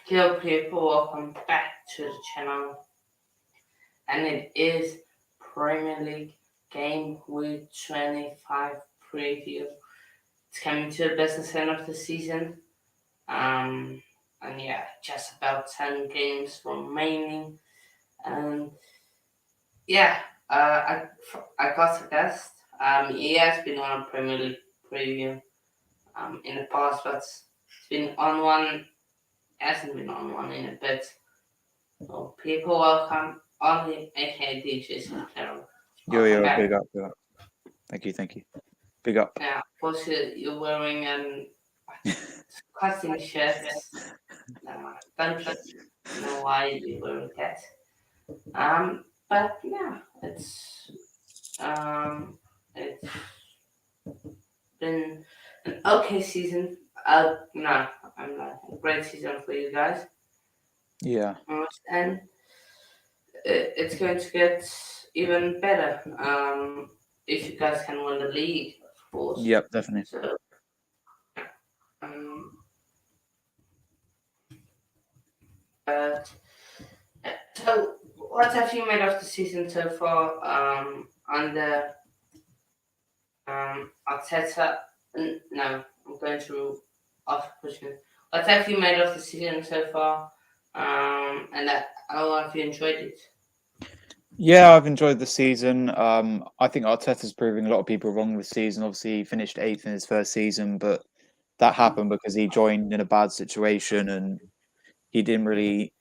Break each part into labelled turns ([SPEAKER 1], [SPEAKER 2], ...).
[SPEAKER 1] Hello people, welcome back to the channel, and it is Premier League Game Week 25 preview. It's coming to the business end of the season, um, and yeah, just about 10 games remaining, and yeah, I got a guest. He has been on a Premier League preview in the past, but it's been on one, hasn't been on one in a bit. So people welcome Ollie, aka DJ Sinclair. Welcome
[SPEAKER 2] Yo,
[SPEAKER 1] back.
[SPEAKER 2] big up. Thank you. Big up.
[SPEAKER 1] Now, of course, you're wearing custom shirts. Don't know why you're wearing that. But yeah, it's been an okay season. No, I'm not a great season for you guys.
[SPEAKER 2] Yeah.
[SPEAKER 1] And it's going to get even better if you guys can win the league, of course.
[SPEAKER 2] Yep, definitely.
[SPEAKER 1] So, um, but so what have you made of the season so far? Under Arteta? No, I'm going to ask a question. What have you made of the season so far? And how have you enjoyed it?
[SPEAKER 2] Yeah, I've enjoyed the season. I think Arteta's proving a lot of people wrong this season. Obviously, he finished eighth in his first season, but that happened because he joined in a bad situation and he didn't really,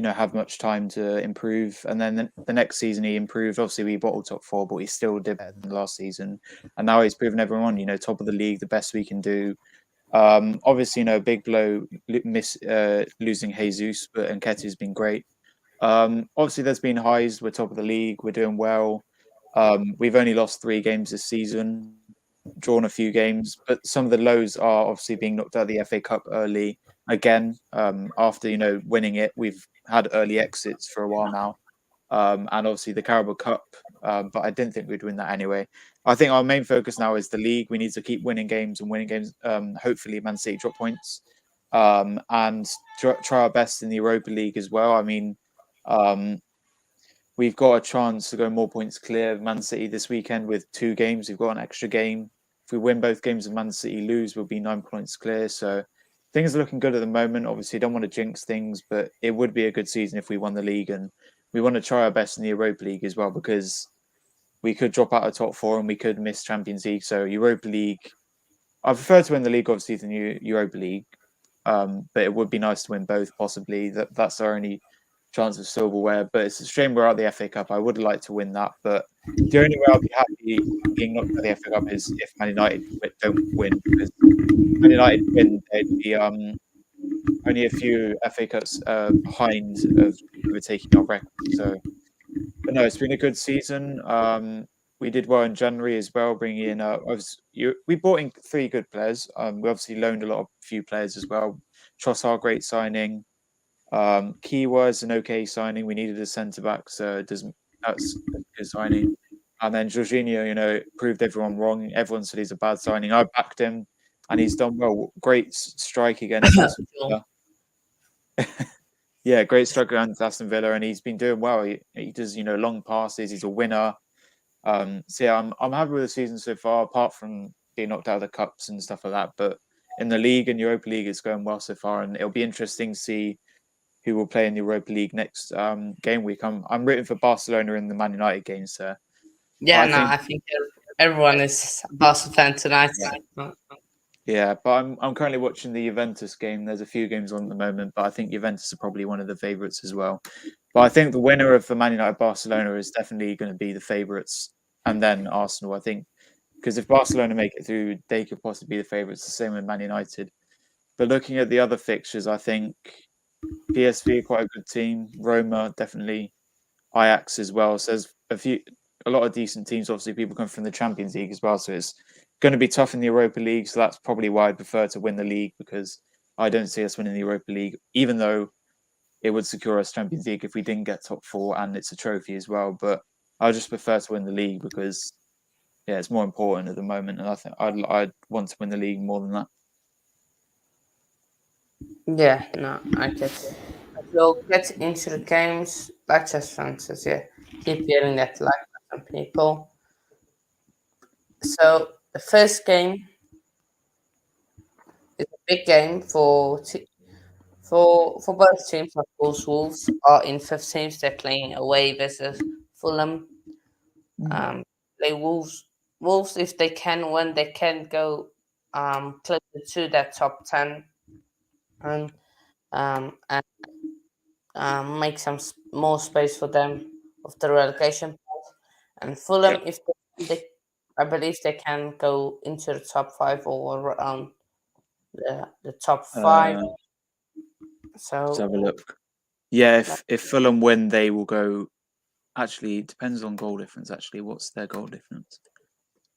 [SPEAKER 2] have much time to improve. And then the next season he improved. Obviously, we bottled top four, but he still did better than last season. And now he's proven everyone, top of the league, the best we can do. Obviously, big blow losing Jesus, but Nketiah's been great. Obviously, there's been highs. We're top of the league. We're doing well. We've only lost 3 games this season, drawn a few games, but some of the lows are obviously being knocked out of the FA Cup early again. After winning it, we've had early exits for a while now, and obviously the Carabao Cup. But I didn't think we'd win that anyway. I think our main focus now is the league. We need to keep winning games and winning games. Hopefully, Man City drop points, and try our best in the Europa League as well. I mean, um, we've got a chance to go more points clear of Man City this weekend with 2 games. We've got an extra game. If we win both games and Man City lose, we'll be 9 points clear. So things are looking good at the moment. Obviously, don't want to jinx things, but it would be a good season if we won the league. And we want to try our best in the Europa League as well because we could drop out of top four and we could miss Champions League. So Europa League, I prefer to win the league obviously than Europa League, but it would be nice to win both. Possibly that's our only chance of silverware. But it's a shame we're out the FA Cup. I would like to win that, but the only way I'll be happy being knocked out of the FA Cup is if Man United don't win, because Man United win, they'd be only a few FA Cups behind of overtaking our record. So, but no, it's been a good season. We did well in January as well, bringing in. We brought in 3 good players. We obviously loaned a few players as well. Trossard, great signing. Key was an okay signing. We needed a centre back, so that's a good signing. And then Jorginho, proved everyone wrong. Everyone said he's a bad signing. I backed him, and he's done well. Great strike against Aston Villa. Yeah, great strike against Aston Villa, and he's been doing well. He does long passes. He's a winner. So yeah, I'm happy with the season so far, apart from being knocked out of the cups and stuff like that. But in the league and Europa League, it's going well so far, and it'll be interesting to see who will play in the Europa League next game week. I'm rooting for Barcelona in the Man United game, so but
[SPEAKER 1] Yeah,
[SPEAKER 2] I
[SPEAKER 1] no,
[SPEAKER 2] think
[SPEAKER 1] I think everyone is a Barca fan tonight.
[SPEAKER 2] yeah, but I'm currently watching the Juventus game. There's a few games on at the moment, but I think Juventus are probably one of the favourites as well. But I think the winner of the Man United Barcelona is definitely going to be the favourites, and then Arsenal. I think because if Barcelona make it through, they could possibly be the favourites. The same with Man United. But looking at the other fixtures, I think PSV are quite a good team. Roma definitely, Ajax as well. So there's a lot of decent teams. Obviously, people come from the Champions League as well, so it's going to be tough in the Europa League. So that's probably why I'd prefer to win the league, because I don't see us winning the Europa League, even though it would secure us Champions League if we didn't get top four, and it's a trophy as well. But I just prefer to win the league because yeah, it's more important at the moment, and I think I'd want to win the league more than that.
[SPEAKER 1] Yeah, no, I get it. We'll get into the games, like just Francis, yeah. Keep hearing that like some people. So the first game is a big game for both teams. Of course, Wolves are in 15th. They're playing away versus Fulham.
[SPEAKER 2] Mm.
[SPEAKER 1] Um, play Wolves, if they can win, they can go closer to that top 10 and make some more space for them of the relegation. And
[SPEAKER 2] Yeah.
[SPEAKER 1] Fulham, if they, I believe they can go into the top 5 or around the top 5.
[SPEAKER 2] Let's
[SPEAKER 1] So
[SPEAKER 2] have a look. Yeah,
[SPEAKER 1] like,
[SPEAKER 2] if Fulham win, they will go. Actually, it depends on goal difference. Actually, what's their goal difference?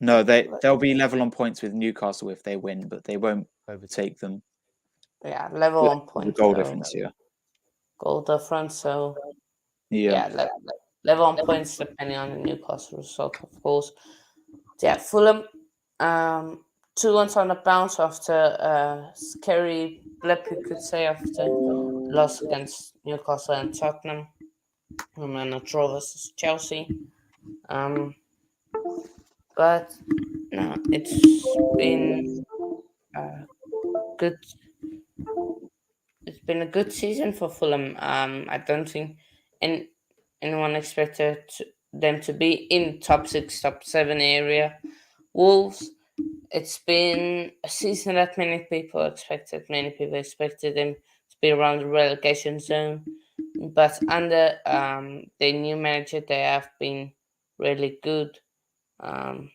[SPEAKER 2] No, they'll be level on points with Newcastle if they win, but they won't overtake them.
[SPEAKER 1] yeah, level
[SPEAKER 2] Yeah,
[SPEAKER 1] on
[SPEAKER 2] the
[SPEAKER 1] points,
[SPEAKER 2] goal
[SPEAKER 1] so
[SPEAKER 2] difference. Yeah.
[SPEAKER 1] goal difference. So
[SPEAKER 2] Yeah.
[SPEAKER 1] yeah, level on points depending on the Newcastle result, of course. Yeah, Fulham, um, 2-1 on the bounce after a scary blip, you could say, after loss against Newcastle and Tottenham, and a draw versus Chelsea. Um, but no, it's been a good. It's been a good season for Fulham. I don't think any, anyone expected them to be in top 6, top 7 area. Wolves, it's been a season that many people expected. Many people expected them to be around the relegation zone, but under the new manager, they have been really good. Um,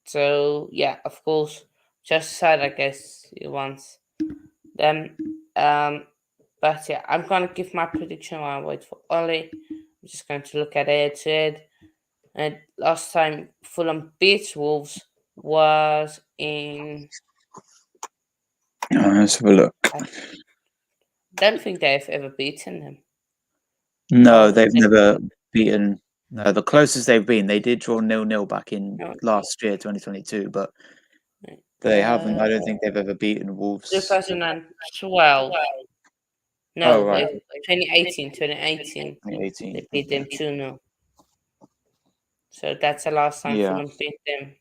[SPEAKER 1] so yeah, of course, just sad. I guess he wants them. Um, but yeah, I'm gonna give my prediction while I wait for Ollie. I'm just going to look at it. And last time Fulham beat Wolves was in.
[SPEAKER 2] Let's have a look.
[SPEAKER 1] I don't think they've ever beaten them.
[SPEAKER 2] No,
[SPEAKER 1] Oh,
[SPEAKER 2] they've never beaten. No, the closest they've been, they did draw 0-0 back in
[SPEAKER 1] no,
[SPEAKER 2] last year, 2022, but they haven't.
[SPEAKER 1] uh,
[SPEAKER 2] I don't think they've ever beaten Wolves.
[SPEAKER 1] 2012.
[SPEAKER 2] Oh,
[SPEAKER 1] No,
[SPEAKER 2] right.
[SPEAKER 1] wait, 2018. 2018.
[SPEAKER 2] 2018.
[SPEAKER 1] They beat them
[SPEAKER 2] Okay.
[SPEAKER 1] 2-0. So that's the last time
[SPEAKER 2] Yeah.
[SPEAKER 1] Fulham beat them.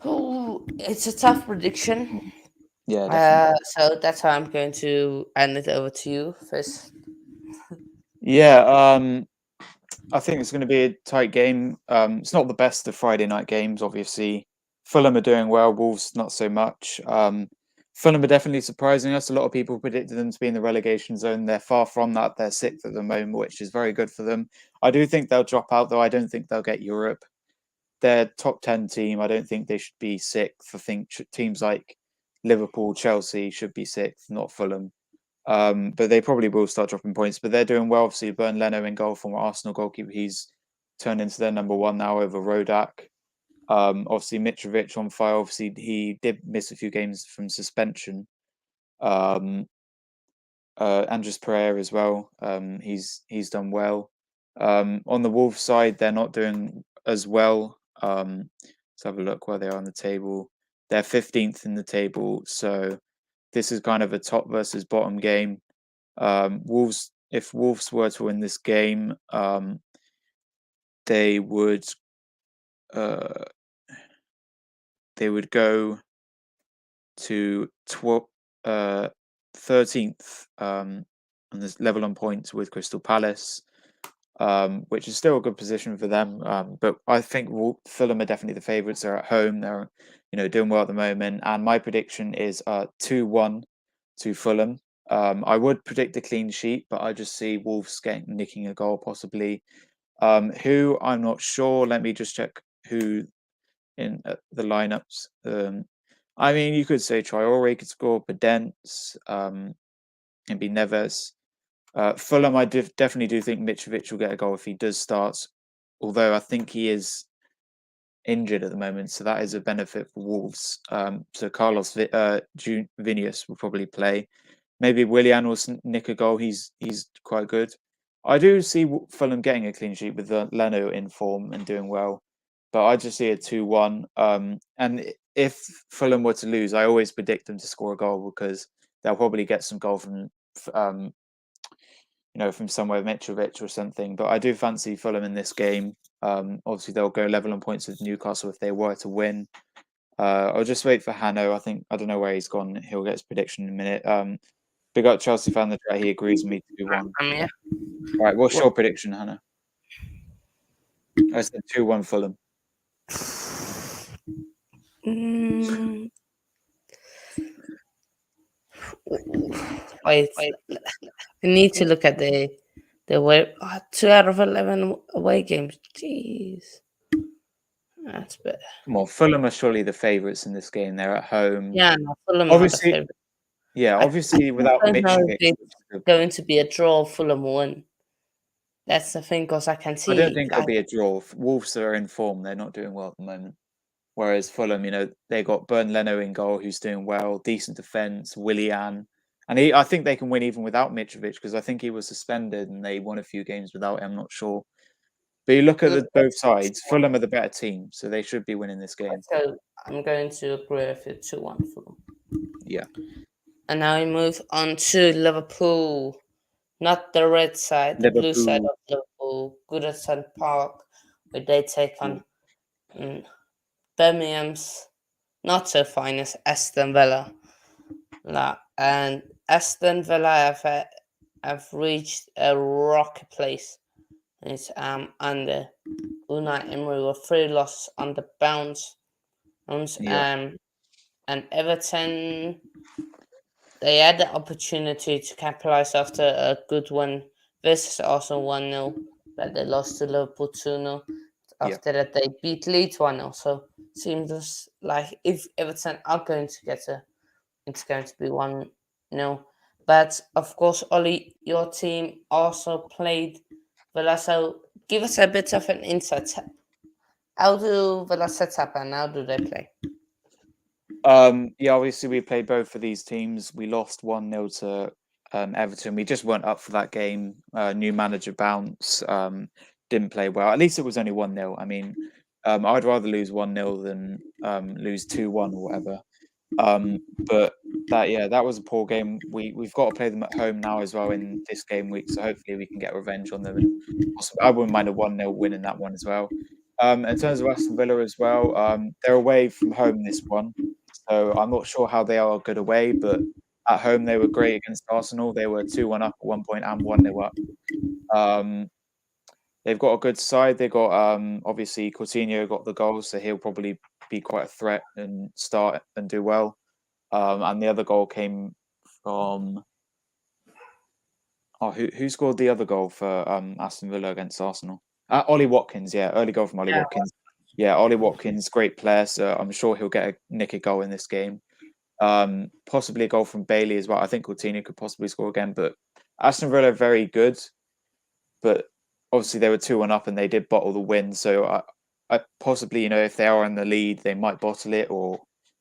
[SPEAKER 1] Oh, it's a tough prediction.
[SPEAKER 2] Yeah, definitely.
[SPEAKER 1] So that's how I'm going to hand it over to you first.
[SPEAKER 2] Yeah, I think it's going to be a tight game. It's not the best of Friday night games, obviously. Fulham are doing well, Wolves not so much. Fulham are definitely surprising us. A lot of people predicted them to be in the relegation zone. They're far from that. They're sixth at the moment, which is very good for them. I do think they'll drop out, though. I don't think they'll get Europe. They're top 10 team. I don't think they should be sixth. I think teams like Liverpool, Chelsea should be sixth, not Fulham. But they probably will start dropping points. But they're doing well. Obviously, Bern Leno in goal, former Arsenal goalkeeper. He's turned into their number one now over Rodak. Obviously, Mitrovic on fire. Obviously, he did miss a few games from suspension. Um, Andres Pereira as well. He's done well. On the Wolves side, they're not doing as well. Let's have a look where they are on the table. They're 15th in the table, so this is kind of a top versus bottom game. Wolves, if Wolves were to win this game, they would uh, go to 13th on this level on points with Crystal Palace, which is still a good position for them. But I think Fulham are definitely the favourites. They're at home. They're doing well at the moment. And my prediction is 2-1 to Fulham. I would predict a clean sheet, but I just see Wolves nicking a goal possibly. Who I'm not sure. Let me just check who in the lineups. I mean, you could say Traore could score, Podence, maybe Neves. Fulham, I definitely do think Mitrovic will get a goal if he does start, although I think he is injured at the moment, so that is a benefit for Wolves. So Carlos Vinicius will probably play. Maybe Willian will nick a goal. He's quite good. I do see Fulham getting a clean sheet with Leno in form and doing well, but I just see a 2-1. And if Fulham were to lose, I always predict them to score a goal because they'll probably get some goal from from somewhere Mitrovic or something. But I do fancy Fulham in this game. Obviously, they'll go level on points with Newcastle if they were to win. I'll just wait for Hanno. I don't know where he's gone. He'll get his prediction in a minute. Big up Chelsea fan that he agrees with me 2-1.
[SPEAKER 1] I'm here.
[SPEAKER 2] All right, what's your prediction, Hanno? I said 2-1 Fulham.
[SPEAKER 1] Wait, I need to look at the way. 2 out of 11 away games. Jeez, that's better.
[SPEAKER 2] Come on, Fulham are surely the favourites in this game. They're at home.
[SPEAKER 1] Yeah, no, Fulham
[SPEAKER 2] Obviously,
[SPEAKER 1] are the favourite.
[SPEAKER 2] Yeah, obviously without
[SPEAKER 1] I don't know
[SPEAKER 2] Mitrovic.
[SPEAKER 1] if it's going to be a draw. Fulham win. That's the thing, because I can see.
[SPEAKER 2] I don't think it'll be a draw. Wolves are in form; they're not doing well at the moment. Whereas Fulham, they got Bernd Leno in goal, who's doing well, decent defence, Willian, and I think they can win even without Mitrovic because I think he was suspended and they won a few games without him. I'm not sure, but you look at both sides. Fulham are the better team, so they should be winning this game.
[SPEAKER 1] So I'm going to agree with it 2-1 Fulham.
[SPEAKER 2] Yeah.
[SPEAKER 1] And now we move on to Liverpool. Not the red side, the blue side of Liverpool. Goodison Park, where they take on Birmingham's not so finest Aston Villa. And Aston Villa have reached a rocky place. It's under Unai Emery with 3 losses on the bounce. And Everton, they had the opportunity to capitalize after a good win versus Arsenal 1-0, but they lost to Liverpool 2-0. After that, they beat Leeds 1-0. So it seems like if Everton are going to get it's going to be 1-0. But of course, Ollie, your team also played Villa. So give us a bit of an insight. How do Villa set up and how do they play?
[SPEAKER 2] Yeah, obviously we played both of these teams. We lost 1-0 to Everton. We just weren't up for that game. New manager bounce. Didn't play well. At least it was only 1-0. I mean, I'd rather lose 1-0 than lose 2-1 or whatever. But that was a poor game. We've got to play them at home now as well in this game week. So hopefully we can get revenge on them. And I wouldn't mind a 1-0 win in that one as well. In terms of Aston Villa as well, they're away from home this one. So I'm not sure how they are good away, but at home they were great against Arsenal. They were 2-1 up at one point and 1-0 up. They've got a good side. They got obviously Coutinho got the goal, so he'll probably be quite a threat and start and do well. And the other goal came from who scored the other goal for Aston Villa against Arsenal? Ollie Watkins, early goal from Ollie Watkins. Yeah, Ollie Watkins, great player, so I'm sure he'll nick a goal in this game. Possibly a goal from Bailey as well. I think Coutinho could possibly score again, but Aston Villa are very good. But obviously they were 2-1 up and they did bottle the win. So I possibly, if they are in the lead, they might bottle it, or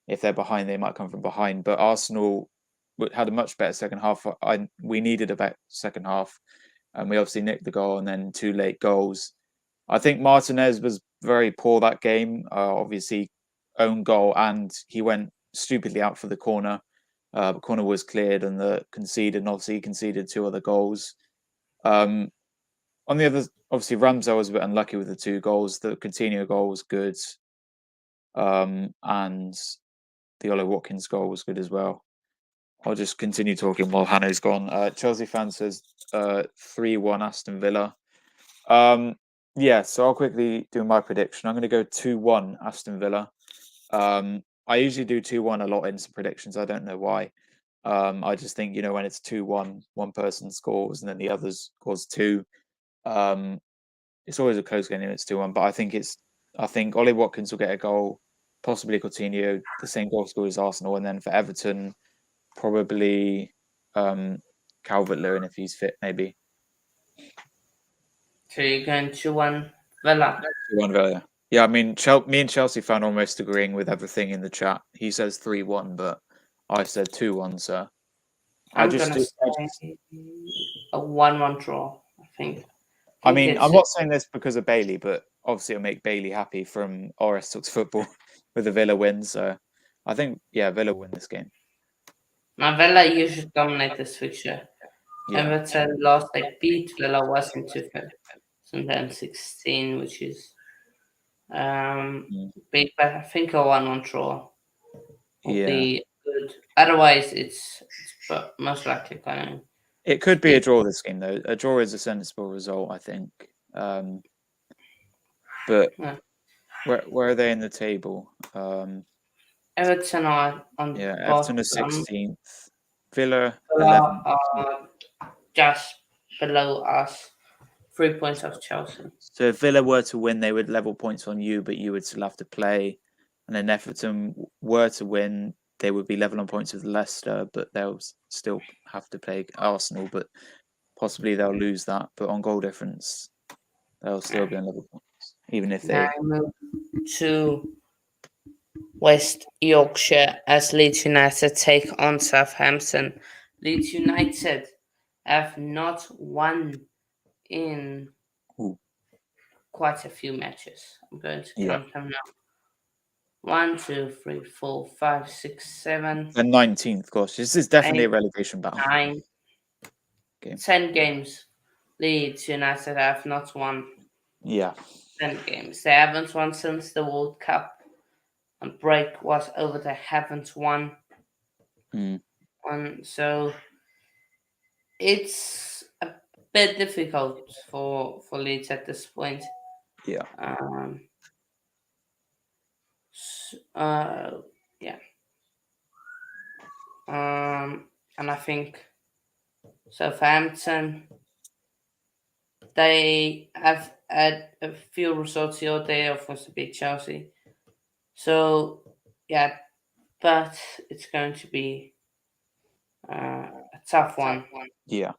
[SPEAKER 2] if they're behind, they might come from behind. But Arsenal had a much better second half. We needed a better second half, and we obviously nicked the goal and then 2 late goals. I think Martinez was very poor that game. Obviously, own goal, and he went stupidly out for the corner. The corner was cleared and obviously he conceded 2 other goals. On the other, obviously Ramsdale was a bit unlucky with the 2 goals. The Coutinho goal was good, and the Ollie Watkins goal was good as well. I'll just continue talking while Hannah's gone. Chelsea fan says 3-1 Aston Villa. So I'll quickly do my prediction. I'm going to go 2-1 Aston Villa. I usually do 2-1 a lot in some predictions. I don't know why. I just think, when it's 2-1, one person scores and then the other scores 2. It's always a close game if it's 2-1, but I think Ollie Watkins will get a goal, possibly Coutinho, the same goal scorer as Arsenal, and then for Everton, probably Calvert-Lewin if he's fit, maybe.
[SPEAKER 1] So you're going 2-1 Villa?
[SPEAKER 2] 2-1 Villa. Yeah, I mean, me and Chelsea fan almost agreeing with everything in the chat. He says 3-1, but I said 2-1, so
[SPEAKER 1] I'm going to say a 1-1 draw, I think.
[SPEAKER 2] I mean, I'm not saying this because of Bailey, but obviously it'll make Bailey happy from RS Talks Football with the Villa win, so I think Villa win this game.
[SPEAKER 1] Now Villa usually dominate this fixture.
[SPEAKER 2] Yeah.
[SPEAKER 1] Everton last they beat Villa was in 2016, which is big, but I think a 1-1 draw will
[SPEAKER 2] Yeah.
[SPEAKER 1] be good. Otherwise, it's most likely going
[SPEAKER 2] It
[SPEAKER 1] to
[SPEAKER 2] could be a
[SPEAKER 1] be.
[SPEAKER 2] draw this game though. A draw is a sensible result, I think. But
[SPEAKER 1] Yeah.
[SPEAKER 2] where are they in the table?
[SPEAKER 1] Everton are on the
[SPEAKER 2] Everton are
[SPEAKER 1] bottom.
[SPEAKER 2] 16th. Villa
[SPEAKER 1] Villa
[SPEAKER 2] 11th.
[SPEAKER 1] are just below us, 3 points of Chelsea.
[SPEAKER 2] So if Villa were to win, they would level points on you, but you would still have to play. And then Everton were to win, they would be level on points with Leicester, but they'll still have to play Arsenal. But possibly they'll lose that. But on goal difference, they'll still be on level points, even if
[SPEAKER 1] Now
[SPEAKER 2] they.
[SPEAKER 1] move to West Yorkshire as Leeds United take on Southampton. Leeds United have not won in
[SPEAKER 2] Ooh,
[SPEAKER 1] quite a few matches. I'm going to
[SPEAKER 2] yeah.
[SPEAKER 1] count them now. 1, 2, 3, 4, 5, 6, 7,
[SPEAKER 2] And 19th, gosh, this is definitely a
[SPEAKER 1] 8,
[SPEAKER 2] relegation battle
[SPEAKER 1] 9,
[SPEAKER 2] game.
[SPEAKER 1] 10 games. Leeds United have not won
[SPEAKER 2] Yeah.
[SPEAKER 1] 10 games. They haven't won since the World Cup. And break was over. They haven't won
[SPEAKER 2] Mm,
[SPEAKER 1] one. So it's a bit difficult for Leeds at this point.
[SPEAKER 2] yeah.
[SPEAKER 1] Um, uh, yeah. And I think Southampton, they have had a few results the other day, of course, to beat Chelsea. So, yeah, but it's going to be a tough one.
[SPEAKER 2] Yeah.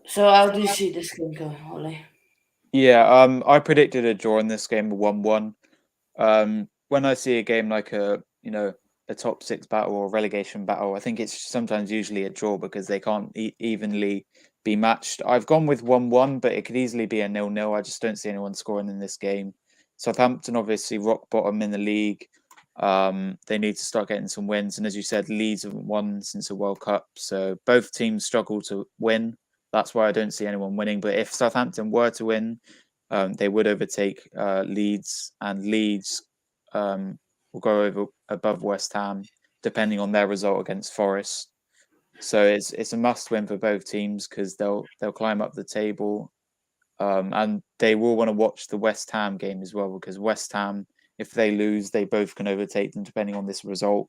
[SPEAKER 1] So, how do you see this game going, Ollie?
[SPEAKER 2] Yeah. I predicted a draw in this game, 1-1. When I see a game like a top six battle or relegation battle, I think it's sometimes usually a draw because they can't evenly be matched. I've gone with 1-1, but it could easily be a 0-0. I just don't see anyone scoring in this game. Southampton obviously rock bottom in the league. They need to start getting some wins, and as you said, Leeds haven't won since the World Cup, so both teams struggle to win. That's why I don't see anyone winning. But if Southampton were to win, they would overtake Leeds, and Leeds will go over above West Ham, depending on their result against Forest. So it's a must win for both teams because they'll climb up the table, and they will want to watch the West Ham game as well because West Ham, if they lose, they both can overtake them depending on this result.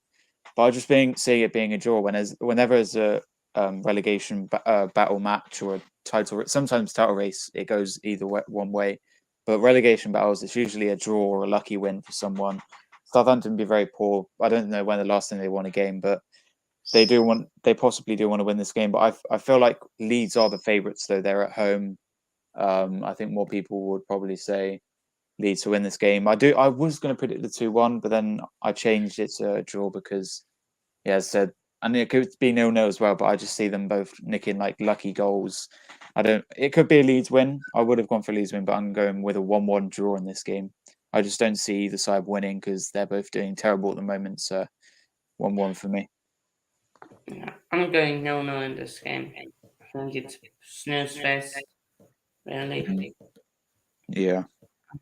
[SPEAKER 2] But I just see it being a draw whenever there's a relegation battle match or a title. Sometimes title race, it goes either one way. But relegation battles, it's usually a draw or a lucky win for someone. Southampton be very poor. I don't know when the last time they won a game, but they possibly do want to win this game. But I feel like Leeds are the favourites though. They're at home. I think more people would probably say Leeds to win this game. I was going to predict the 2-1, but then I changed it to a draw because, yeah, as I said, and it could be 0-0 as well, but I just see them both nicking like lucky goals. It could be a Leeds win. I would have gone for a Leeds win, but I'm going with a 1-1 draw in this game. I just don't see either side winning because they're both doing terrible at the moment. So 1-1 for me.
[SPEAKER 1] Yeah, I'm going 0-0 in this game. I think it's snooze fest, really.
[SPEAKER 2] Yeah.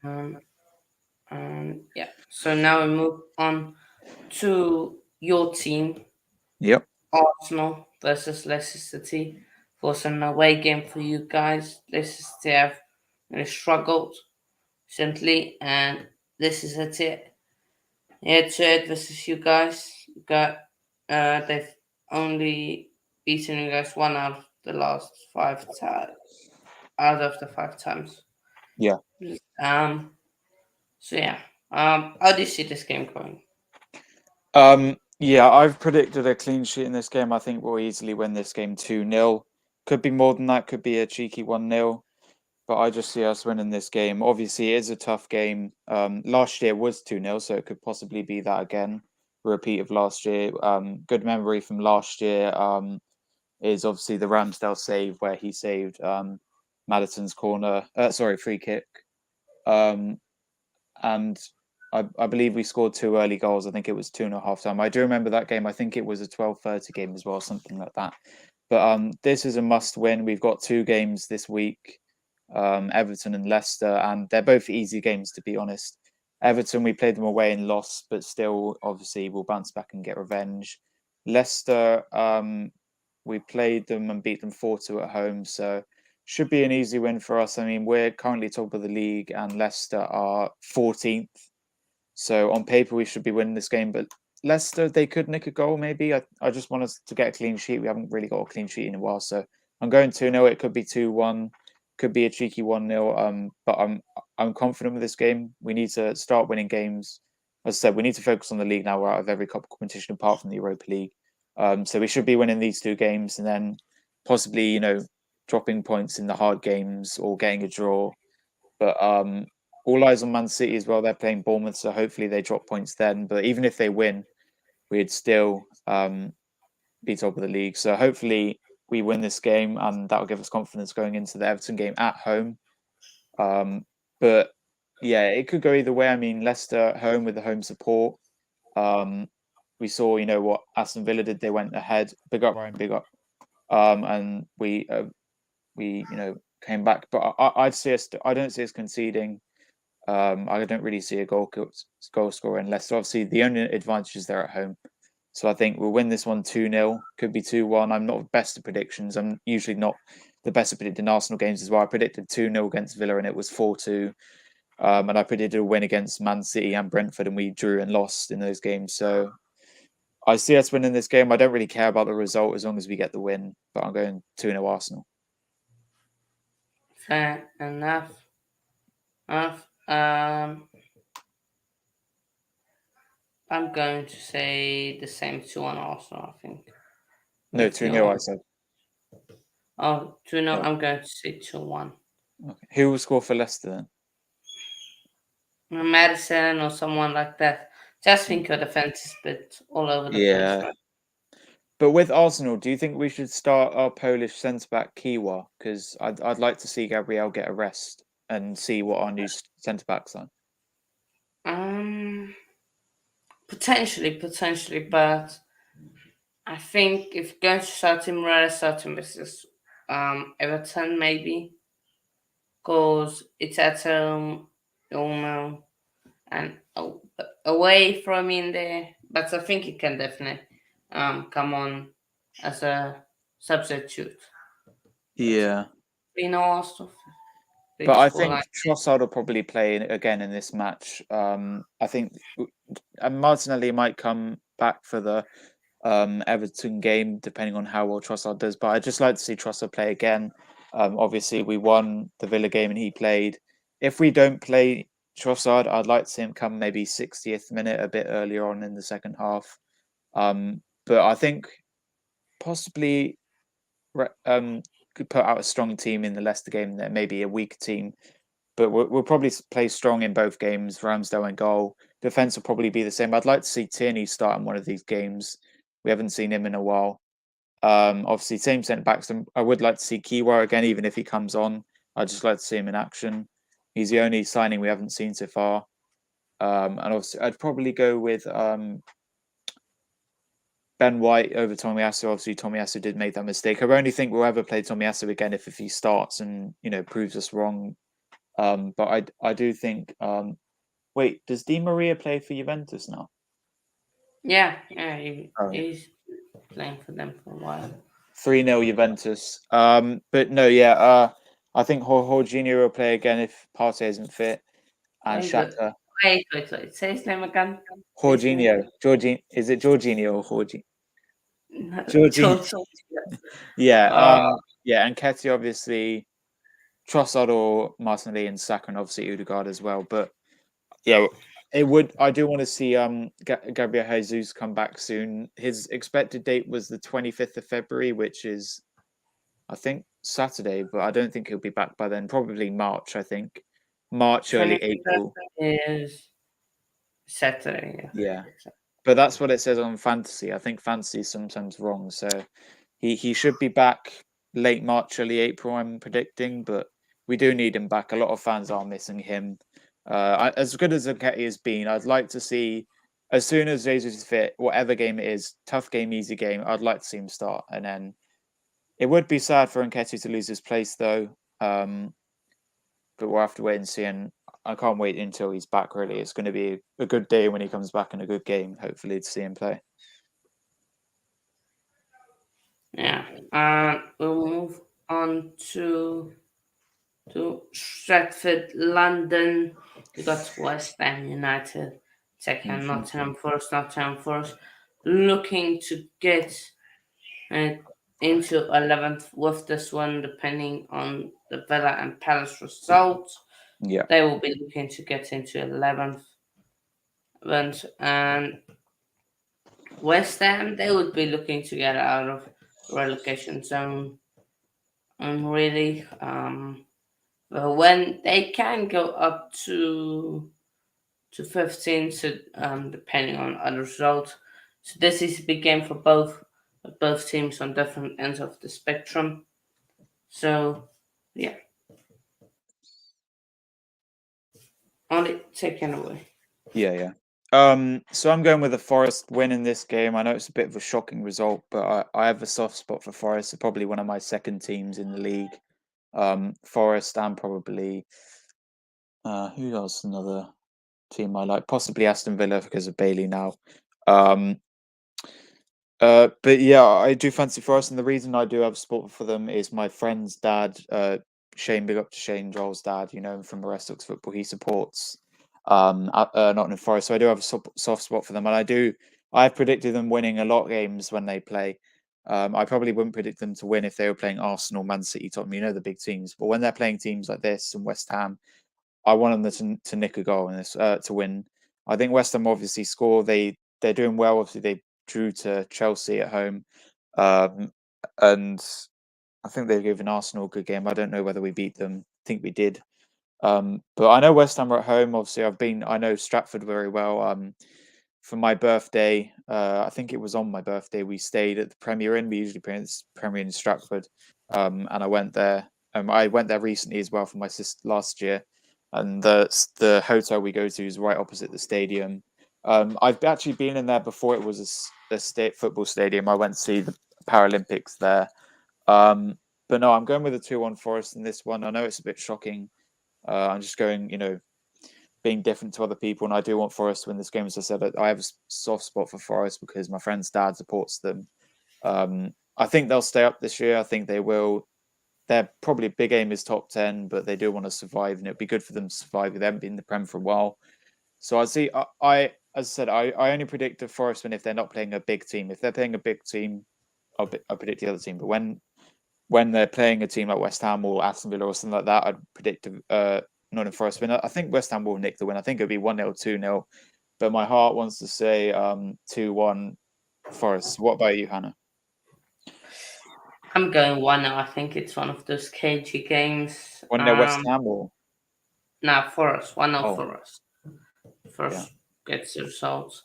[SPEAKER 1] Um, yeah. So now we move on to your team,
[SPEAKER 2] Yep.
[SPEAKER 1] Arsenal versus Leicester City. Was an away game for you guys. Leicester City have really struggled recently, and this is it. Head to head versus you guys. They've only beaten you guys one out of the last out of the 5 times.
[SPEAKER 2] Yeah.
[SPEAKER 1] Um. So yeah. How do you see this game going?
[SPEAKER 2] Yeah, I've predicted a clean sheet in this game. I think we'll easily win this game 2-0. Could be more than that, could be a cheeky 1-0. But I just see us winning this game. Obviously, it is a tough game. Last year was 2-0, so it could possibly be that again. A repeat of last year. Good memory from last year is obviously the Ramsdale save where he saved Maddison's corner. Free kick. And I believe we scored 2 early goals. I think it was 2 and a half time. I do remember that game. I think it was a 12:30 game as well, something like that. But this is a must win. We've got 2 games this week, Everton and Leicester, and they're both easy games, to be honest. Everton, we played them away and lost, but still, obviously, we'll bounce back and get revenge. Leicester, we played them and beat them 4-2 at home, so should be an easy win for us. I mean, we're currently top of the league, and Leicester are 14th. So on paper, we should be winning this game, but Leicester, they could nick a goal, maybe. I just want us to get a clean sheet. We haven't really got a clean sheet in a while, so I'm going 2-0. It could be 2-1, could be a cheeky 1-0. But I'm confident with this game. We need to start winning games. As I said, we need to focus on the league now. We're out of every cup competition apart from the Europa League. So we should be winning these 2 games, and then possibly, dropping points in the hard games or getting a draw. But all eyes on Man City as well. They're playing Bournemouth, so hopefully they drop points then. But even if they win, we'd still be top of the league. So hopefully we win this game, and that'll give us confidence going into the Everton game at home. But yeah, it could go either way. I mean, Leicester at home with the home support. We saw, what Aston Villa did. They went ahead. Big up, Ryan. Big up. And we came back. But I'd see us. I don't see us conceding. I don't really see a goal scorer in Leicester. Obviously, the only advantage is they're at home. So I think we'll win this one 2-0. Could be 2-1. I'm not the best at predictions. I'm usually not the best at predicting Arsenal games as well. I predicted 2-0 against Villa and it was 4-2. And I predicted a win against Man City and Brentford, and we drew and lost in those games. So I see us winning this game. I don't really care about the result as long as we get the win. But I'm going 2-0 Arsenal.
[SPEAKER 1] Fair enough. I'm going to say the same 2-1 also, I think.
[SPEAKER 2] No, 2-0 I said.
[SPEAKER 1] Oh, 2-0,
[SPEAKER 2] Yeah.
[SPEAKER 1] I'm going to say 2-1.
[SPEAKER 2] Okay. Who will score for Leicester then?
[SPEAKER 1] Madison or someone like that. Just think your defense is a bit all over the place, right?
[SPEAKER 2] But with Arsenal, do you think we should start our Polish centre-back Kiwa? Because I'd like to see Gabriel get a rest and see what our new centre-backs are.
[SPEAKER 1] Potentially, but I think if you're going to start him, rather start him versus Everton maybe, because it's at home, and away from in there. But I think he can definitely come on as a substitute.
[SPEAKER 2] Yeah.
[SPEAKER 1] Arsenal.
[SPEAKER 2] But I think Trossard will probably play again in this match. I think Martinelli might come back for the Everton game, depending on how well Trossard does. But I'd just like to see Trossard play again. Obviously, we won the Villa game and he played. If we don't play Trossard, I'd like to see him come maybe 60th minute, a bit earlier on in the second half. But I think possibly could put out a strong team in the Leicester game. There may be a weak team, but we'll probably play strong in both games. Ramsdale and goal. Defense will probably be the same. I'd like to see Tierney start in one of these games. We haven't seen him in a while. Obviously, same centre backs. I would like to see Kiwa again, even if he comes on. I'd just like to see him in action. He's the only signing we haven't seen so far. And obviously, I'd probably go with Ben White over Tomiyasu. Obviously, Tomiyasu did make that mistake. I only think we'll ever play Tomiyasu again if he starts and proves us wrong. But I do think. Wait, does Di Maria play for Juventus now?
[SPEAKER 1] Yeah, he's playing for them for a while.
[SPEAKER 2] 3-0 Juventus. But no, yeah. I think Jorginho will play again if Partey isn't fit, and Shakhtar.
[SPEAKER 1] Wait. Say his name again.
[SPEAKER 2] Jorginho. Is it Jorginho or Jorginho? Jorginho. Yeah. Yeah, and Ketty obviously, Trossard or Martinelli and Saka, and obviously Odegaard as well. But yeah, I do want to see Gabriel Jesus come back soon. His expected date was the 25th of February, which is, I think, Saturday, but I don't think he'll be back by then. Probably March, I think. March, early April.
[SPEAKER 1] Is Saturday.
[SPEAKER 2] Yeah. But that's what it says on Fantasy. I think Fantasy is sometimes wrong. So he should be back late March, early April, I'm predicting. But we do need him back. A lot of fans are missing him. As good as Nketiah has been, I'd like to see, as soon as Jesus is fit, whatever game it is, tough game, easy game, I'd like to see him start. And then it would be sad for Nketiah to lose his place, though. But we'll have to wait and see. And I can't wait until he's back, really. It's going to be a good day when he comes back and a good game, hopefully, to see him play.
[SPEAKER 1] Yeah. We'll move on to Stratford, London. We got West Ham United taking
[SPEAKER 2] Mm-hmm.
[SPEAKER 1] Nottingham Forest. Nottingham Forest looking to get uh, into 11th with this one, depending on the Villa and Palace results.
[SPEAKER 2] Yeah.
[SPEAKER 1] They will be looking to get into 11th. And West Ham, they would be looking to get out of relegation zone. And really, but when they can go up to 15, so depending on other results. So this is a big game for both teams on different ends of the spectrum. So yeah, only taken away.
[SPEAKER 2] Yeah. So I'm going with the Forest win in this game. I know it's a bit of a shocking result, but I have a soft spot for Forest. They're probably one of my second teams in the league. Forest and probably who else? Another team I like, possibly Aston Villa because of Bailey now. Um, but yeah, I do fancy Forest, and the reason I do have support for them is my friend's dad, Shane. Big up to Shane, Joel's dad. You know him from Restox Football. He supports Nottingham Forest, so I do have a soft spot for them, and I've predicted them winning a lot of games when they play. I probably wouldn't predict them to win if they were playing Arsenal, Man City, Tottenham, you know, the big teams. But when they're playing teams like this and West Ham, I want them to nick a goal in this to win. I think West Ham obviously score. They're doing well. Obviously, they drew to Chelsea at home, um, and I think they've given Arsenal a good game. I don't know whether we beat them. I think we did. But I know West Ham are at home. Obviously, I know Stratford very well. For my birthday, I think it was on my birthday, we stayed at the Premier Inn. We usually play in this Premier Inn in Stratford, and I went there. I went there recently as well for my sister last year, and the hotel we go to is right opposite the stadium. I've actually been in there before it was a state football stadium. I went to see the Paralympics there. But no, I'm going with a 2-1 Forest in this one. I know it's a bit shocking. I'm just going, being different to other people, and I do want Forest to win this game. As I said, I have a soft spot for Forest because my friend's dad supports them. I think they'll stay up this year. I think they will. Their probably big aim is top 10, but they do want to survive, and it'd be good for them to survive. They haven't been in the Prem for a while, so I see. As I said, I only predict a Forest win if they're not playing a big team. If they're playing a big team, I predict the other team. But when they're playing a team like West Ham or Aston Villa or something like that, I'd predict Nottingham Forest win. I think West Ham will nick the win. I think it'll be 1-0, 2-0. But my heart wants to say 2-1 Forest. What about you, Hannah?
[SPEAKER 1] I'm going 1-0. I think it's one of those cagey games.
[SPEAKER 2] 1-0 West Ham or
[SPEAKER 1] Now Forest, 1-0
[SPEAKER 2] oh
[SPEAKER 1] Forest.
[SPEAKER 2] yeah.
[SPEAKER 1] First gets the results.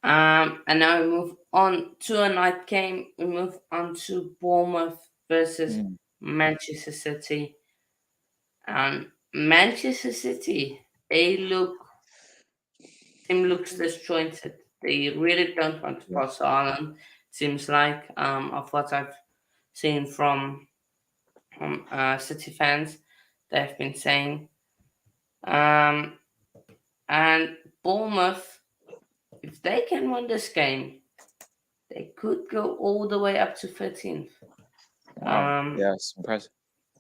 [SPEAKER 1] And now we move on to a night game. We move on to Bournemouth versus
[SPEAKER 2] Mm,
[SPEAKER 1] Manchester City. And Manchester City, team looks disjointed. They really don't want to
[SPEAKER 2] yeah.
[SPEAKER 1] pass Ireland. Seems like of what I've seen from City fans, they've been saying. Um, and Bournemouth, if they can win this game, they could go all the way up to 13th.
[SPEAKER 2] Wow.
[SPEAKER 1] Um,
[SPEAKER 2] Yes, impressive.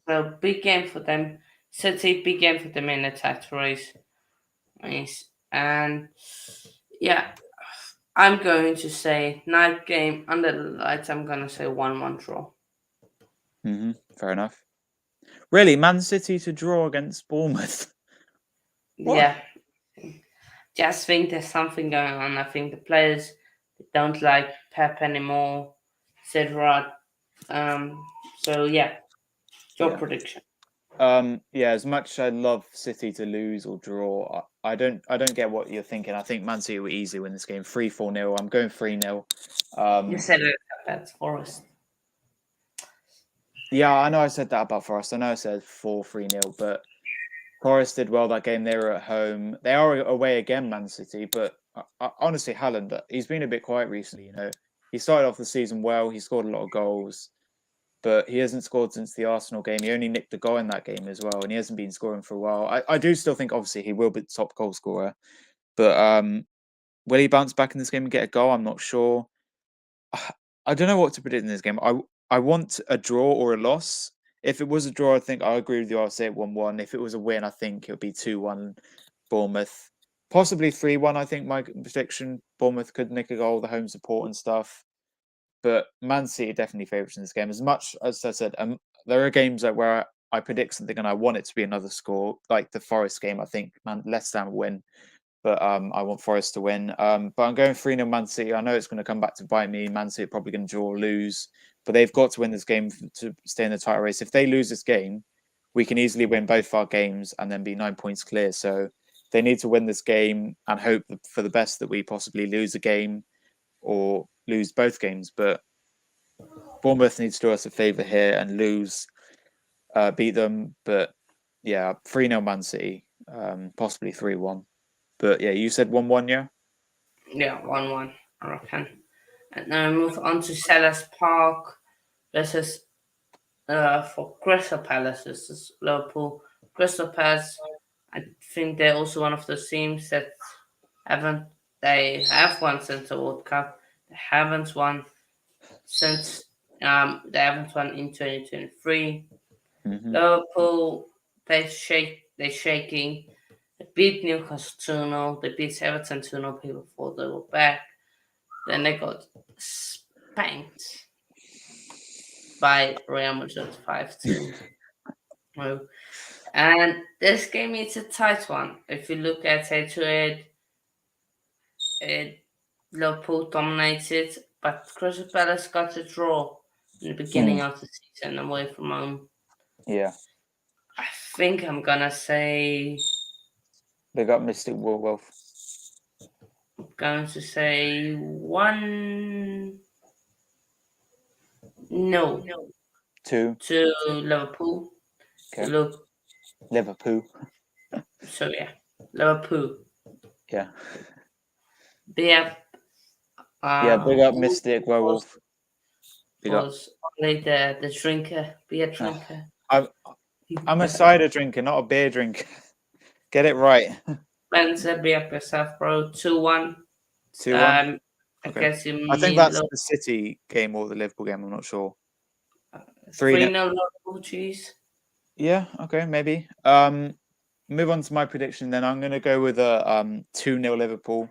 [SPEAKER 1] so big game for them. City, big game for them in the title race. Nice. And yeah, I'm going to say night game under the lights. I'm going to say 1-1 draw.
[SPEAKER 2] Fair enough. Really, Man City to draw against Bournemouth. What?
[SPEAKER 1] Yeah, just think there's something going on. I think the players don't like Pep anymore, etc. So yeah, your
[SPEAKER 2] Yeah.
[SPEAKER 1] prediction.
[SPEAKER 2] Yeah, as much as I love City to lose or draw, I don't get what you're thinking. I think Man City will easily win this game. 3-4-0. I'm going 3-0.
[SPEAKER 1] You
[SPEAKER 2] Um
[SPEAKER 1] said it, that's Forest.
[SPEAKER 2] yeah, I know I said that about Forest. I know I said 4-3-0, but Forest did well that game. They were at home. They are away again, Man City. But honestly, Haaland, he's been a bit quiet recently. He started off the season well. He scored a lot of goals, but he hasn't scored since the Arsenal game. He only nicked a goal in that game as well, and he hasn't been scoring for a while. I do still think, obviously, he will be the top goal scorer, but will he bounce back in this game and get a goal? I'm not sure. I don't know what to predict in this game. I want a draw or a loss. If it was a draw, I think I agree with you. I'll say it 1-1. If it was a win, I think it would be 2-1 Bournemouth. Possibly 3-1, I think my prediction. Bournemouth could nick a goal, the home support and stuff. But Man City are definitely favourites in this game. As much as I said, there are games where I predict something and I want it to be another score, like the Forest game. I think Leicester Ham win, but I want Forest to win. But I'm going 3-0 Man City. I know it's going to come back to bite me. Man City are probably going to draw or lose, but they've got to win this game to stay in the title race. If they lose this game, we can easily win both our games and then be 9 points clear. So they need to win this game and hope for the best that we possibly lose a game or lose both games. But Bournemouth needs to do us a favour here and beat them. But yeah, 3-0 Man City, possibly 3-1. But yeah, you said 1-1, yeah?
[SPEAKER 1] Yeah, 1-1, I reckon. And now we move on to Sellers Park versus for Crystal Palace versus Liverpool. Crystal Palace, I think they're also one of those teams that they have won since the World Cup. They haven't won since they haven't won in 2023.
[SPEAKER 2] Mm-hmm.
[SPEAKER 1] Liverpool, they're shaking. They beat Newcastle 2-0. They beat Everton 2-0 before they were back. Then they got spanked by Real Madrid 5-2. And this game is a tight one. If you look at head-to-head, Liverpool dominated, but Crystal Palace got a draw in the beginning of the season away from home.
[SPEAKER 2] Yeah.
[SPEAKER 1] I think I'm gonna say.
[SPEAKER 2] They got Mystic Wolf.
[SPEAKER 1] I'm going to say 1. No.
[SPEAKER 2] 2.
[SPEAKER 1] To Liverpool.
[SPEAKER 2] Okay.
[SPEAKER 1] Look.
[SPEAKER 2] Liverpool.
[SPEAKER 1] So yeah, Liverpool.
[SPEAKER 2] Yeah.
[SPEAKER 1] Big up.
[SPEAKER 2] Yeah, big up Mystic Werewolf. Big up.
[SPEAKER 1] Was only the drinker, beer drinker.
[SPEAKER 2] I'm a cider drinker, not a beer drinker. Get it right.
[SPEAKER 1] Spencer, be up yourself, bro. 2-1.
[SPEAKER 2] 2-1.
[SPEAKER 1] I
[SPEAKER 2] Okay.
[SPEAKER 1] guess you
[SPEAKER 2] I think
[SPEAKER 1] mean
[SPEAKER 2] that's the City game or the Liverpool game. I'm not sure.
[SPEAKER 1] 3-0 Liverpool, cheese.
[SPEAKER 2] Yeah. Okay. Maybe. Move on to my prediction. Then I'm going to go with a 2-0 Liverpool.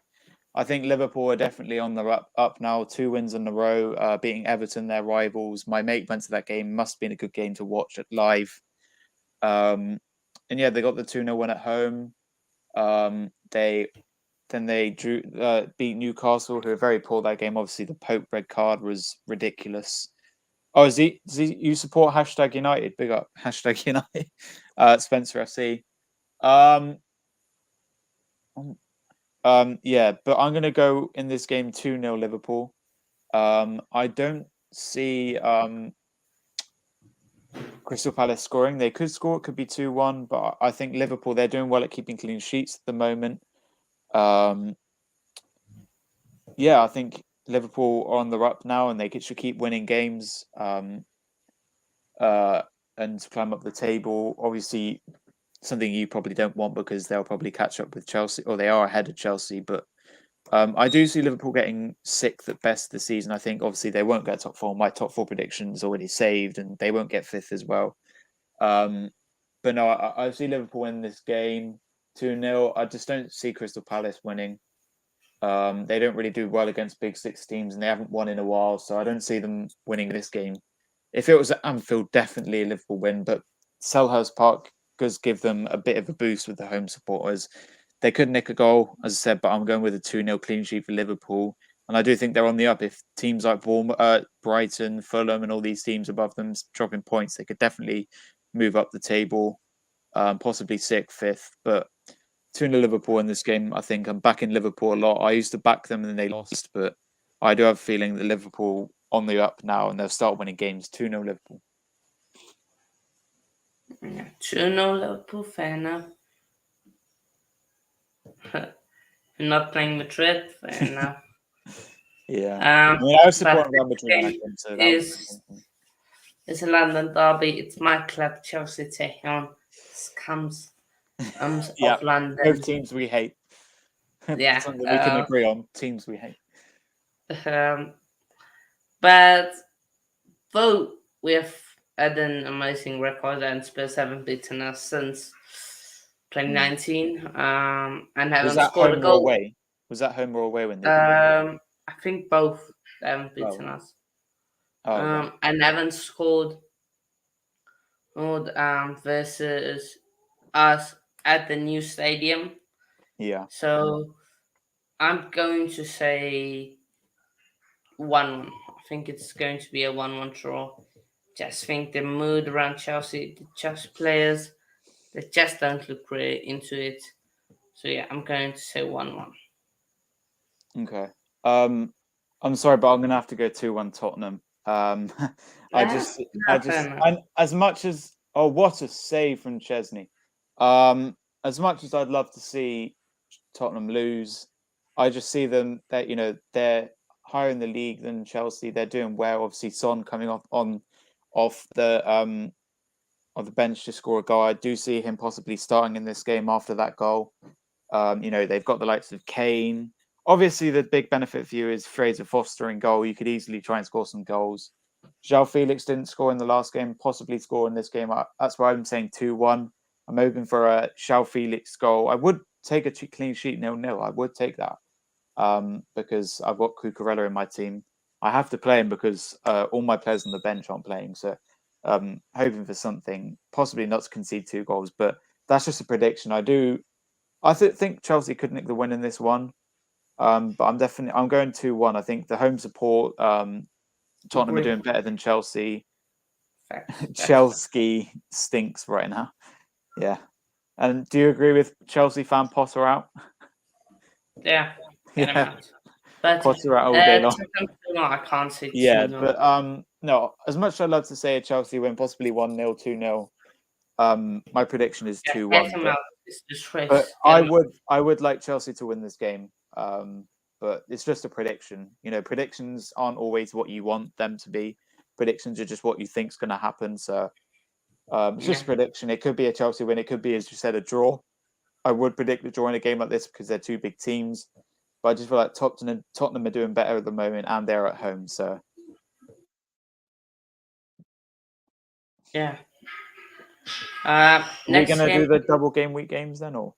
[SPEAKER 2] I think Liverpool are definitely on the up now. 2 wins in a row, beating Everton, their rivals. My mate went to that game. Must have been a good game to watch it live. And yeah, they got the 2-0 win at home. They beat Newcastle, who were very poor that game. Obviously, the Pope red card was ridiculous. Oh, you support #United? Big up #United. Spencer FC. Yeah, but I'm going to go in this game 2-0 Liverpool. I don't see Crystal Palace scoring. They could score. It could be 2-1, but I think Liverpool, they're doing well at keeping clean sheets at the moment. Yeah, I think Liverpool are on the up now and they should keep winning games and climb up the table. Obviously, something you probably don't want because they'll probably catch up with Chelsea, or they are ahead of Chelsea. But I do see Liverpool getting sixth at best this season. I think obviously they won't get top 4. My top 4 predictions already saved, and they won't get 5th as well. But no, I see Liverpool win this game 2-0. I just don't see Crystal Palace winning. They don't really do well against Big Six teams, and they haven't won in a while, so I don't see them winning this game. If it was at Anfield, definitely a Liverpool win, but Selhurst Park does give them a bit of a boost with the home supporters. They could nick a goal, as I said, but I'm going with a 2-0 clean sheet for Liverpool. And I do think they're on the up. If teams like Brighton, Fulham, and all these teams above them dropping points, they could definitely move up the table, possibly 6th, 5th. But 2-0 Liverpool in this game. I think I'm backing Liverpool a lot. I used to back them and they lost, but I do have a feeling that Liverpool on the up now and they'll start winning games. 2-0 Liverpool.
[SPEAKER 1] Yeah, 2-0 Liverpool, fair enough. You're not playing Madrid, fair enough.
[SPEAKER 2] Yeah. I mean, I was
[SPEAKER 1] But
[SPEAKER 2] supporting Real
[SPEAKER 1] this
[SPEAKER 2] Madrid when I
[SPEAKER 1] game
[SPEAKER 2] came, so that was the
[SPEAKER 1] is
[SPEAKER 2] main thing.
[SPEAKER 1] is a London derby. It's my club, Chelsea, taking on scums
[SPEAKER 2] Yeah,
[SPEAKER 1] of London.
[SPEAKER 2] both teams we hate.
[SPEAKER 1] Yeah.
[SPEAKER 2] Something we can agree on. Teams we hate.
[SPEAKER 1] Um, but though we have had an amazing record and Spurs haven't beaten us since 2019, and
[SPEAKER 2] Was
[SPEAKER 1] haven't
[SPEAKER 2] that
[SPEAKER 1] scored a
[SPEAKER 2] home or
[SPEAKER 1] goal.
[SPEAKER 2] away? Was that home or away when they beat?
[SPEAKER 1] I think both haven't beaten
[SPEAKER 2] Oh,
[SPEAKER 1] us.
[SPEAKER 2] oh, okay.
[SPEAKER 1] And haven't scored versus us at the new stadium.
[SPEAKER 2] Yeah.
[SPEAKER 1] So I'm going to say 1-1. I think it's going to be a 1-1 draw. Just think the mood around Chelsea, the Chelsea players, they just don't look really into it. So yeah, I'm going to say 1-1.
[SPEAKER 2] Okay. I'm sorry, but I'm gonna have to go 2-1 Tottenham. I
[SPEAKER 1] Yeah,
[SPEAKER 2] just,
[SPEAKER 1] fair enough.
[SPEAKER 2] and as much as, oh, what a save from Chesney. As much as I'd love to see Tottenham lose, I just see them that they're higher in the league than Chelsea. They're doing well. Obviously, Son coming off the bench to score a goal. I do see him possibly starting in this game after that goal. They've got the likes of Kane. Obviously, the big benefit for you is Fraser Foster in goal. You could easily try and score some goals. João Felix didn't score in the last game, possibly score in this game. That's why I'm saying 2-1. I'm hoping for a João Felix goal. I would take a clean sheet 0-0. I would take that because I've got Cucurella in my team. I have to play him because all my players on the bench aren't playing. So hoping for something, possibly not to concede 2 goals, but that's just a prediction. I think Chelsea could nick the win in this one, but I'm going 2-1. I think the home support, Tottenham are
[SPEAKER 1] Agree.
[SPEAKER 2] doing better than Chelsea.
[SPEAKER 1] Facts.
[SPEAKER 2] Chelsea stinks right now. Yeah. And do you agree with Chelsea fan Potter out?
[SPEAKER 1] Yeah, get him
[SPEAKER 2] Yeah,
[SPEAKER 1] out. But
[SPEAKER 2] Potter out all day long.
[SPEAKER 1] no, I can't say
[SPEAKER 2] Yeah,
[SPEAKER 1] 2-0.
[SPEAKER 2] but no. As much as I'd love to say a Chelsea win, possibly 1-0, 2-0. My prediction is
[SPEAKER 1] Yeah,
[SPEAKER 2] 2-1.
[SPEAKER 1] get him out. It's
[SPEAKER 2] But
[SPEAKER 1] disgrace. Get
[SPEAKER 2] I
[SPEAKER 1] him out.
[SPEAKER 2] would I would like Chelsea to win this game. But it's just a prediction. Predictions aren't always what you want them to be. Predictions are just what you think's going to happen. So it's just
[SPEAKER 1] Yeah.
[SPEAKER 2] a prediction. It could be a Chelsea win. It could be, as you said, a draw. I would predict a draw in a game like this because they're two big teams. But I just feel like Tottenham are doing better at the moment, and they're at home. So
[SPEAKER 1] Yeah.
[SPEAKER 2] are we
[SPEAKER 1] Next
[SPEAKER 2] going to
[SPEAKER 1] game.
[SPEAKER 2] do the double game week games then, or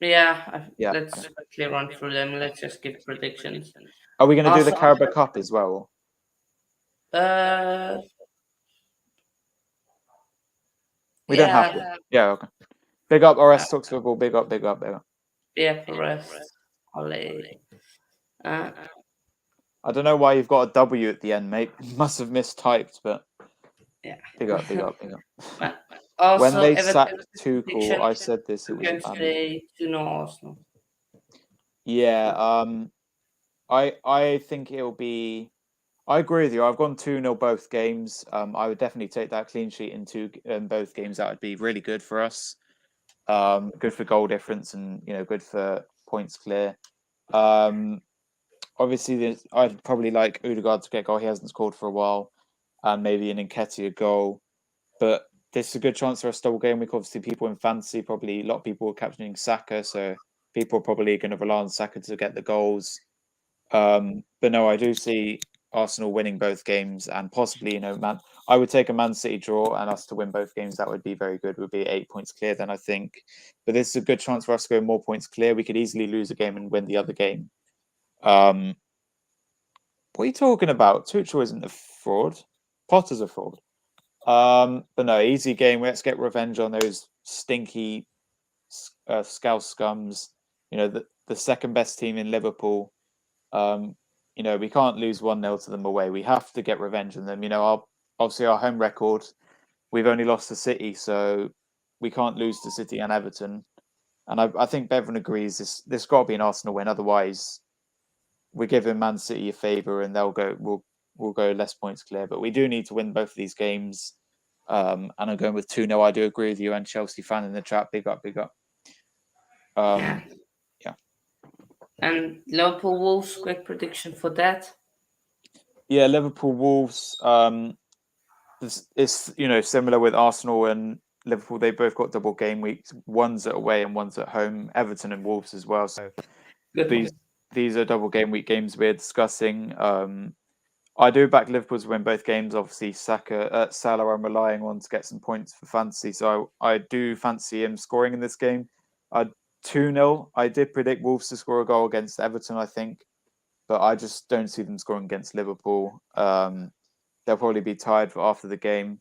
[SPEAKER 2] yeah?
[SPEAKER 1] Let's quickly run through them. Let's just give predictions.
[SPEAKER 2] Are we going to do the
[SPEAKER 1] Also,
[SPEAKER 2] Carabao Cup as well?
[SPEAKER 1] uh,
[SPEAKER 2] We don't have to.
[SPEAKER 1] yeah,
[SPEAKER 2] Yeah, okay. Big up
[SPEAKER 1] uh,
[SPEAKER 2] RS Talks Football. Big up, big up, big up.
[SPEAKER 1] yeah, for rest. Ole. Uh,
[SPEAKER 2] I don't know why you've got a W at the end, mate. Must have mistyped, but
[SPEAKER 1] yeah.
[SPEAKER 2] big up, big up, big up.
[SPEAKER 1] But
[SPEAKER 2] When
[SPEAKER 1] also,
[SPEAKER 2] they
[SPEAKER 1] Everton
[SPEAKER 2] sacked Tuchel,
[SPEAKER 1] prediction.
[SPEAKER 2] I said this. It
[SPEAKER 1] I'm
[SPEAKER 2] was a
[SPEAKER 1] going to
[SPEAKER 2] bad move.
[SPEAKER 1] say 2-0 Arsenal.
[SPEAKER 2] Yeah. I think it'll be. I agree with you. I've gone 2-0 both games. I would definitely take that clean sheet in both games. That would be really good for us. Good for goal difference and good for points clear. Obviously, I'd probably like Odegaard to get a goal. He hasn't scored for a while, and maybe an Nketiah goal. But this is a good chance for a double game week. Obviously, people in fantasy, probably a lot of people are captaining Saka, so people are probably going to rely on Saka to get the goals. But no, I do see Arsenal winning both games and possibly, I would take a Man City draw and us to win both games. That would be very good. Would be 8 points clear then, I think. But this is a good chance for us to go more points clear. We could easily lose a game and win the other game. What are you talking about? Tuchel isn't a fraud. Potter's a fraud. But no, easy game. Let's get revenge on those stinky Scouse scums. The second best team in Liverpool. We can't lose 1-0 to them away. We have to get revenge on them. Obviously our home record, we've only lost to City, so we can't lose to City and Everton. And I think Bevan agrees this got to be an Arsenal win. Otherwise, we're giving Man City a favour, and we'll go less points clear. But we do need to win both of these games. And I'm going with 2-0. I do agree with you and Chelsea fan in the chat. Big up, big up.
[SPEAKER 1] Yeah.
[SPEAKER 2] Yeah.
[SPEAKER 1] And Liverpool Wolves, quick prediction for that.
[SPEAKER 2] Yeah, Liverpool Wolves. It's similar with Arsenal and Liverpool. They both got double game weeks. One's at away and one's at home. Everton and Wolves as well. So
[SPEAKER 1] Good one.
[SPEAKER 2] these are double game week games we're discussing. I do back Liverpool to win both games. Obviously, Salah, I'm relying on to get some points for fantasy, so I do fancy him scoring in this game. 2-0. I did predict Wolves to score a goal against Everton, I think, but I just don't see them scoring against Liverpool. They'll probably be tired for after the game.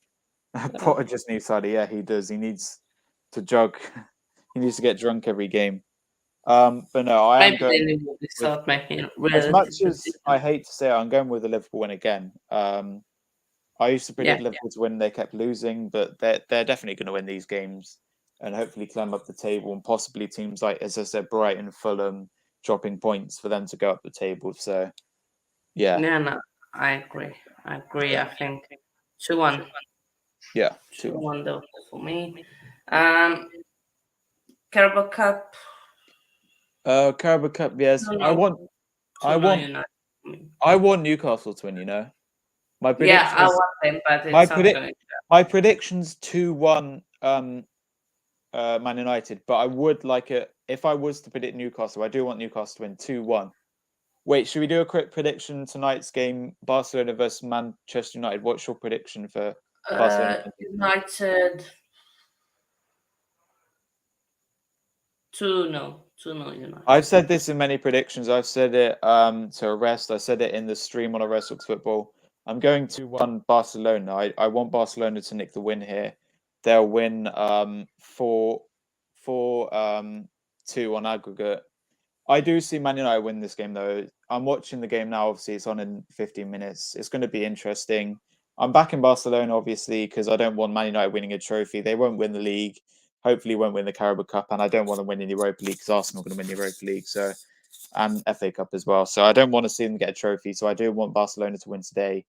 [SPEAKER 2] Potter just needs Salah. Yeah, he does. He needs to jog. He needs to get drunk every game. But no, I am
[SPEAKER 1] Maybe
[SPEAKER 2] going
[SPEAKER 1] they will
[SPEAKER 2] with,
[SPEAKER 1] start making
[SPEAKER 2] as much
[SPEAKER 1] realistic
[SPEAKER 2] as I hate to say it, I'm going with the Liverpool win again. I used to
[SPEAKER 1] Yeah,
[SPEAKER 2] predict Liverpool to win, they kept losing, but they're definitely going to win these games and hopefully climb up the table, and possibly teams like, as I said, Brighton, Fulham dropping points for them to go up the table. So yeah,
[SPEAKER 1] yeah, no, I agree. I think 2-1,
[SPEAKER 2] yeah, 2-1.
[SPEAKER 1] 2-1 though for me. Um, Carabao Cup.
[SPEAKER 2] Carabao Cup, yes.
[SPEAKER 1] No,
[SPEAKER 2] I
[SPEAKER 1] no,
[SPEAKER 2] want, I
[SPEAKER 1] 2-0
[SPEAKER 2] want,
[SPEAKER 1] United. For me.
[SPEAKER 2] I want Newcastle to win. My
[SPEAKER 1] Yeah, I
[SPEAKER 2] predictions,
[SPEAKER 1] want them, but
[SPEAKER 2] my
[SPEAKER 1] it's not
[SPEAKER 2] predict,
[SPEAKER 1] going to.
[SPEAKER 2] my predictions 2-1. Man United, but I would like it if I was to predict Newcastle. I do want Newcastle to win 2-1. Wait, should we do a quick prediction tonight's game, Barcelona versus Manchester United? What's your prediction for Barcelona?
[SPEAKER 1] United 2-0, 2-0 United.
[SPEAKER 2] I've said this in many predictions. I've said it to Arrest. I said it in the stream on Arrest Looks Football. I'm going to 1 Barcelona. I want Barcelona to nick the win here. They'll win 4-2 on aggregate. I do see Man United win this game, though. I'm watching the game now. Obviously, it's on in 15 minutes. It's going to be interesting. I'm back in Barcelona, obviously, because I don't want Man United winning a trophy. They won't win the league. Hopefully, won't win the Carabao Cup, and I don't want to win in the Europa League because Arsenal are going to win the Europa League, so and FA Cup as well. So I don't want to see them get a trophy. So I do want Barcelona to win today.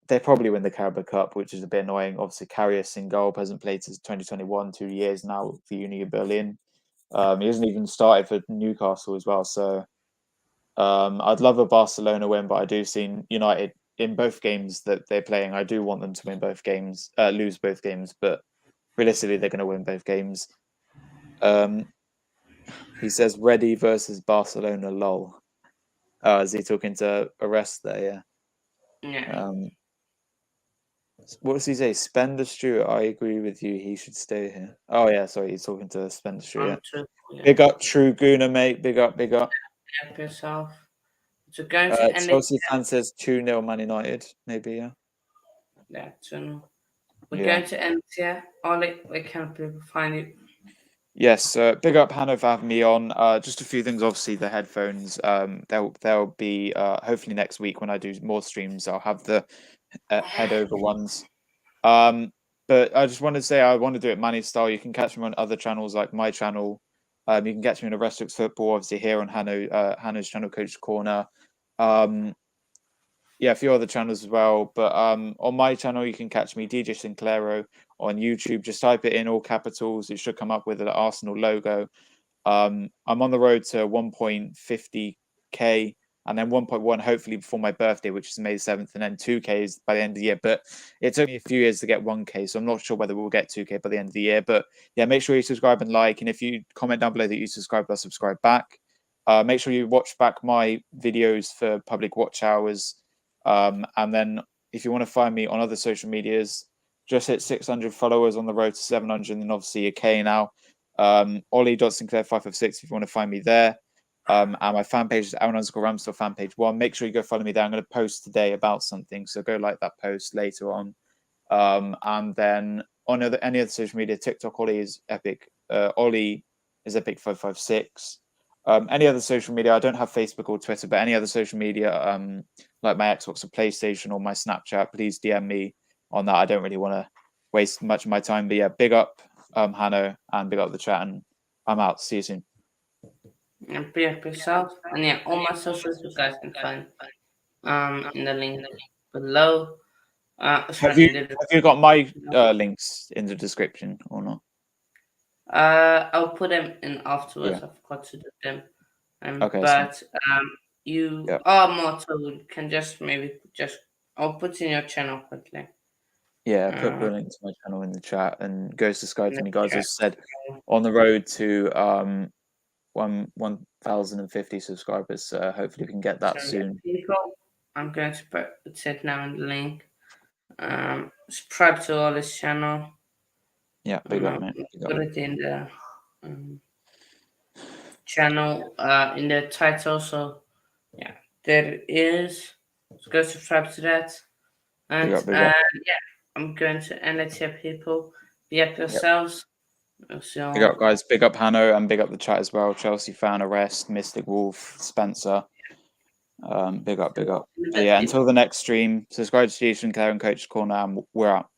[SPEAKER 2] They probably win the Carabao Cup, which is a bit annoying. Obviously, Karius in goal hasn't played since 2021, 2 years now for Union Berlin. He hasn't even started for Newcastle as well. So I'd love a Barcelona win, but I do see United in both games that they're playing. I do want them to win both games, lose both games, but realistically, they're going to win both games. He says ready versus Barcelona, lol. Oh, is he talking to Arrest there?
[SPEAKER 1] Yeah.
[SPEAKER 2] What does he say? Spender Stewart, I agree with you. He should stay here. Oh, yeah, sorry. He's talking to Spender Stewart. Yeah. Big up, True Gooner, mate. Big up, big up.
[SPEAKER 1] Help yourself. So going to end
[SPEAKER 2] Chelsea fan says 2-0 Man United, maybe, yeah.
[SPEAKER 1] Yeah, 2-0. We're going to end here. Ollie, where can people find you?
[SPEAKER 2] Yes, big up Hannah for having me on. Just a few things, obviously the headphones. They'll be hopefully next week when I do more streams. I'll have the head over ones. But I just wanted to say I want to do it Manny style. You can catch me on other channels like my channel. You can catch me on Arrest Looks Football, obviously here on Hannah's channel, Coach Corner. Yeah, a few other channels as well. But on my channel, you can catch me, DJ Sinclairo, on YouTube. Just type it in all capitals. It should come up with an Arsenal logo. I'm on the road to 1.50K and then 1.1 hopefully before my birthday, which is May 7th, and then 2Ks by the end of the year. But it's only a few years to get 1K, so I'm not sure whether we'll get 2K by the end of the year. But yeah, make sure you subscribe and like. And if you comment down below that you subscribe, I'll subscribe back. Make sure you watch back my videos for public watch hours. And then if you want to find me on other social medias, just hit 600 followers on the road to 700, and obviously a K now. Ollie.Sinclair556 if you want to find me there. And my fan page is Aaron_Ramsdale fan page 1. Make sure you go follow me there. I'm going to post today about something, so go like that post later on. And then on any other social media, TikTok Ollie is epic. Ollie is epic556. Any other social media, I don't have Facebook or Twitter, but any other social media, like my Xbox or PlayStation or my Snapchat, please DM me on that. I don't really want to waste much of my time. But yeah, big up Hanno, and big up the chat, and I'm out. See you soon.
[SPEAKER 1] And big up yourself. And yeah, all my socials you guys can find in the link below.
[SPEAKER 2] Have you got my links in the description or not?
[SPEAKER 1] I'll put them in afterwards.
[SPEAKER 2] Yeah.
[SPEAKER 1] I forgot to do them.
[SPEAKER 2] Okay, so
[SPEAKER 1] But you
[SPEAKER 2] yeah,
[SPEAKER 1] are more so you can I'll put in your channel quickly
[SPEAKER 2] yeah. Put
[SPEAKER 1] uh,
[SPEAKER 2] a link to my channel in the chat and go subscribe
[SPEAKER 1] in
[SPEAKER 2] to
[SPEAKER 1] the
[SPEAKER 2] me, guys.
[SPEAKER 1] chat.
[SPEAKER 2] As I said, on the road to 1,050 subscribers. Hopefully, we can get that
[SPEAKER 1] So yeah,
[SPEAKER 2] soon.
[SPEAKER 1] people, I'm going to put it now in the link. Subscribe to all this channel.
[SPEAKER 2] Yeah, big up, mate. Big up.
[SPEAKER 1] Put it in the um, channel in the title. So yeah, there it is. So go subscribe to that.
[SPEAKER 2] Big
[SPEAKER 1] And
[SPEAKER 2] up, big up.
[SPEAKER 1] yeah, I'm going to end it here, people. Be up
[SPEAKER 2] Yep.
[SPEAKER 1] yourselves.
[SPEAKER 2] Big up, guys. Big up, Hanno, and big up the chat as well. Chelsea fan, Arrest, Mystic Wolf, Spencer. Big up, big up. But yeah, until the next stream, subscribe to Jason Care and Coach's Corner, and we're out.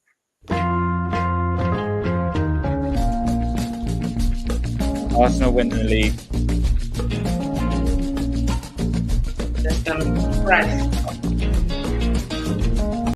[SPEAKER 2] Arsenal win the league.
[SPEAKER 1] Just gonna crash.